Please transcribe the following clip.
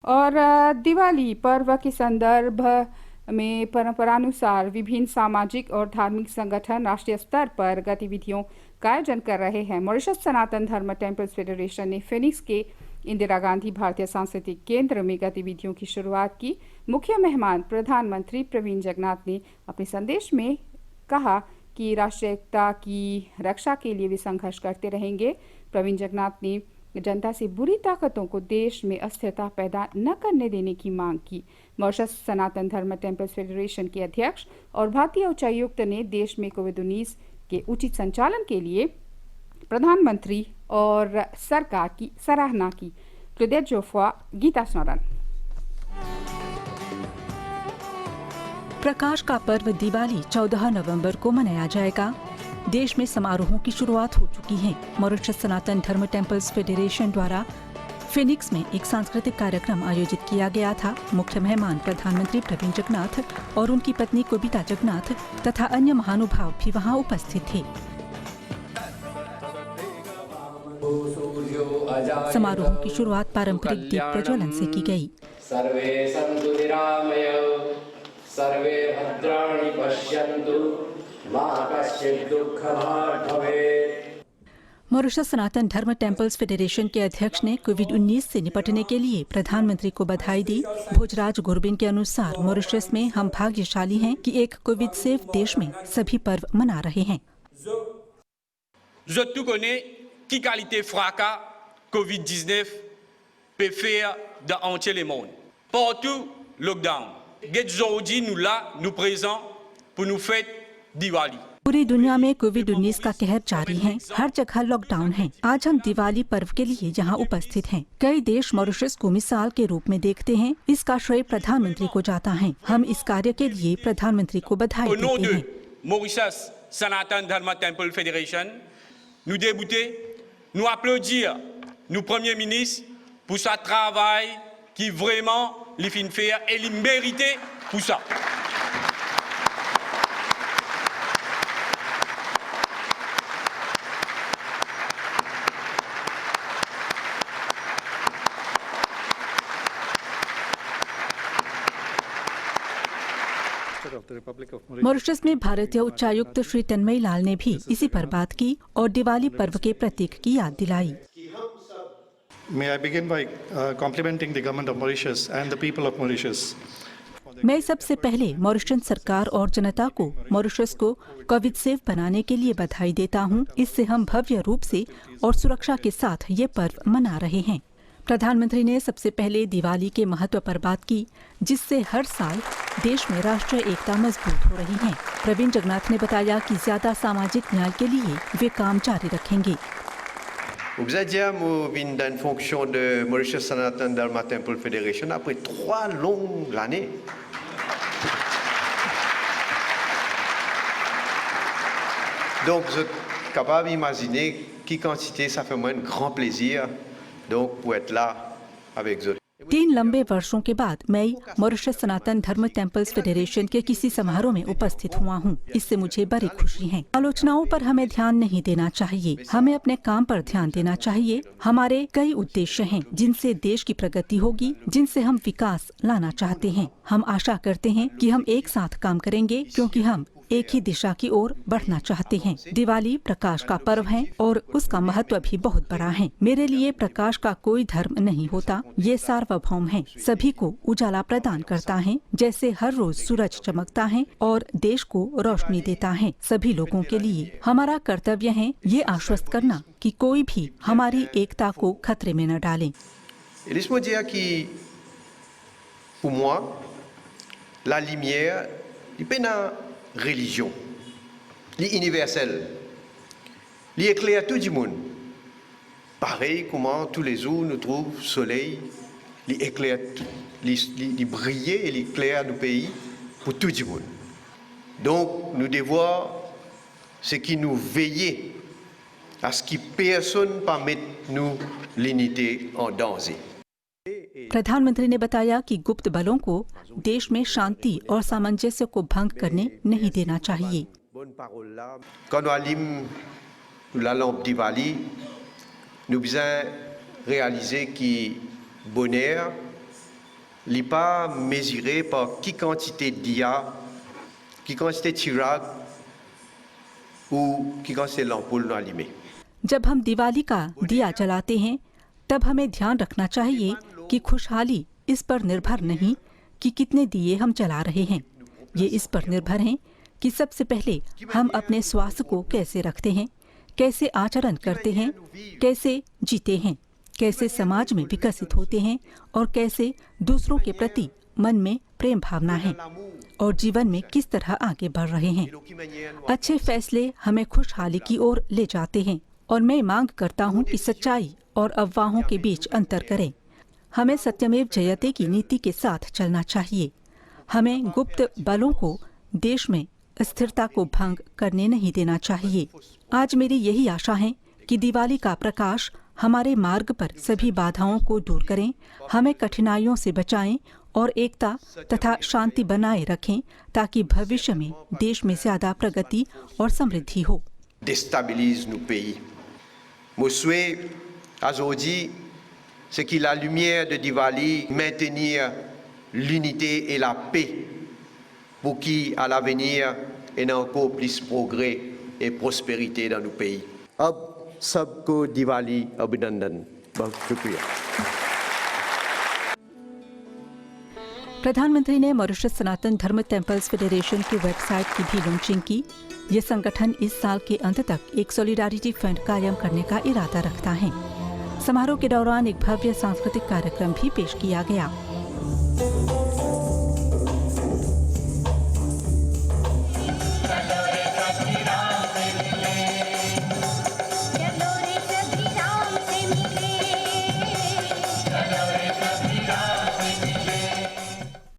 और दिवाली पर्व के संदर्भ में परंपरानुसार विभिन्न सामाजिक और धार्मिक संगठन राष्ट्रीय स्तर पर गतिविधियों का आयोजन कर रहे हैं। मॉरिशस सनातन धर्म टेम्पल्स फेडरेशन ने फिनिक्स के इंदिरा गांधी भारतीय सांस्कृतिक केंद्र में गतिविधियों की शुरुआत की। मुख्य मेहमान प्रधानमंत्री प्रवीण जगन्नाथ ने अपने संदेश में कहा कि राष्ट्रीय एकता की रक्षा के लिए वे संघर्ष करते रहेंगे। प्रवीण जगन्नाथ ने जनता से बुरी ताकतों को देश में अस्थिरता पैदा न करने देने की मांग की। मॉरिशस सनातन धर्म टेम्पल्स फेडरेशन के अध्यक्ष और भारतीय उच्चायुक्त ने देश में कोविड-19 के उचित संचालन के लिए प्रधानमंत्री और सरकार की सराहना की। क्लोडेट जोफ्वा, गीता स्नोरन। प्रकाश का पर्व दिवाली 14 नवंबर को मनाया जाएगा। देश में समारोहों की शुरुआत हो चुकी है। मॉरिशस सनातन धर्म टेम्पल्स फेडरेशन द्वारा फिनिक्स में एक सांस्कृतिक कार्यक्रम आयोजित किया गया था। मुख्य मेहमान प्रधानमंत्री प्रवीण जगन्नाथ और उनकी पत्नी कोबिता जगन्नाथ तथा अन्य महानुभाव भी वहां उपस्थित थे। समारोह की शुरुआत पारंपरिक दीप प्रज्वलन से की गई। सर्वे सन्तु निरामयाः, सर्वे भद्राणि पश्यन्तु, मा कश्चित् दुःखभाग् भवेत्। मॉरिशस सनातन धर्म टेम्पल्स फेडरेशन के अध्यक्ष ने कोविड-19 से निपटने के लिए प्रधानमंत्री को बधाई दी। भोजराज गुरबिन के अनुसार मॉरिशस में हम भाग्यशाली हैं कि एक कोविड सेफ देश में सभी पर्व मना रहे हैं। Je tout connais qui qualité fracas Covid-19 peut faire dans entier le monde. Partout, lockdown. Aujourd'hui, nous là, nous présents pour nous fêter Diwali. पूरी दुनिया में कोविड-19 का कहर जारी है। हर जगह लॉकडाउन है। आज हम दिवाली पर्व के लिए यहाँ उपस्थित हैं। कई देश मॉरिशस को मिसाल के रूप में देखते हैं। इसका श्रेय प्रधानमंत्री को जाता है। हम इस कार्य के लिए प्रधानमंत्री को बधाई देते हैं। Mauritius Sanatan Dharma Temple Federation, nous débuter, nous applaudir nos premiers ministres pour ce travail qui vraiment les fin faire et les mériter pour ça. Mauritius में भारतीय उच्चायुक्त श्री तन्मय लाल ने भी इसी पर बात की और दिवाली पर्व के प्रतीक की याद दिलाई। May I begin by complimenting the government of Mauritius and the people of Mauritius. मैं सबसे पहले मॉरिशस सरकार और जनता को मॉरिशस को कोविड सेफ बनाने के लिए बधाई देता हूं। इससे हम भव्य रूप से और सुरक्षा के साथ ये पर्व मना रहे हैं। प्रधानमंत्री ने सबसे पहले दिवाली के महत्व पर बात की, जिससे हर साल देश में राष्ट्रीय एकता मजबूत हो रही है। प्रवीण जगन्नाथ ने बताया कि ज्यादा सामाजिक न्याय के लिए वे काम जारी रखेंगे। Vous êtes déjà dans une fonction de Mauritius Sanatan Dharma Temple Federation après 3 longues années. Donc, vous êtes capable d'imaginer qui quantité ça fait moi un grand plaisir donc pour être là avec vous. 3 लंबे वर्षों के बाद मैं Mauritius सनातन धर्म temples federation के किसी समारोह में उपस्थित हुआ हूँ। इससे मुझे बड़ी खुशी है। आलोचनाओं पर हमें ध्यान नहीं देना चाहिए। हमें अपने काम पर ध्यान देना चाहिए। हमारे कई उद्देश्य हैं, जिनसे देश की प्रगति होगी, जिनसे हम विकास लाना चाहते हैं। हम आशा करते हैं कि हम एक साथ काम करेंगे, क्योंकि हम एक ही दिशा की ओर बढ़ना चाहते हैं। दिवाली प्रकाश का पर्व है और उसका महत्व भी बहुत बड़ा है। मेरे लिए प्रकाश का कोई धर्म नहीं होता। ये सार्वभौम है, सभी को उजाला प्रदान करता है। जैसे हर रोज सूरज चमकता है और देश को रोशनी देता है। सभी लोगों के लिए हमारा कर्तव्य है ये आश्वस्त करना कि कोई भी हमारी एकता को खतरे में न डाले। Laisse-moi dire que pour moi, la lumière, il peut religion, l'universel, l'éclaire tout du monde. Pareil comment tous les jours nous trouvons le soleil, l'éclaire, les briller et l'éclair du pays pour tout du monde. Donc nous devons ce qui nous veiller à ce que personne ne mette nous l'unité en danger. प्रधानमंत्री ने बताया कि गुप्त बलों को देश में शांति और सामंजस्य को भंग करने नहीं देना चाहिए। Quand nous allumons la lampe Diwali, nous devons réaliser que bonheur n'est pas mesuré par qui quantité de dia, qui quantité de chirag ou qui quantité de l'ampoule non allumée. जब हम दिवाली का दिया जलाते हैं तब हमें ध्यान रखना चाहिए कि खुशहाली इस पर निर्भर नहीं कि कितने दिए हम जला रहे हैं। ये इस पर निर्भर हैं कि सबसे पहले हम अपने स्वास्थ्य को कैसे रखते हैं, कैसे आचरण करते हैं, कैसे जीते हैं, कैसे समाज में विकसित होते हैं और कैसे दूसरों के प्रति मन में प्रेम भावना है और जीवन में किस तरह आगे बढ़ रहे हैं। अच्छे फैसले हमें खुशहाली की ओर ले जाते हैं और मैं मांग करता हूं कि सच्चाई और अफवाहों के बीच अंतर करें। हमें सत्यमेव जयते की नीति के साथ चलना चाहिए। हमें गुप्त बलों को देश में स्थिरता को भंग करने नहीं देना चाहिए। आज मेरी यही आशा है कि दिवाली का प्रकाश हमारे मार्ग पर सभी बाधाओं को दूर करें, हमें कठिनाइयों से बचाएं और एकता तथा शांति बनाए रखें ताकि भविष्य में देश में ज्यादा प्रगति और समृद्धि हो। Déstabilise nos pays. Mon souhait aujourd'hui, c'est que la lumière de Diwali maintenir l'unité et la paix pour qu'à l'avenir, il y ait encore plus progrès et prospérité dans nos pays. अब सबको दिवाली अभिनंदन। बहुत शुक्रिया। प्रधानमंत्री ने Mauritius सनातन धर्म temples federation की website की भी लॉन्चिंग की। ये संगठन इस साल के अंत तक एक सॉलिडारिटी फंड कायम करने का इरादा रखता है। समारोह के दौरान एक भव्य सांस्कृतिक कार्यक्रम भी पेश किया गया।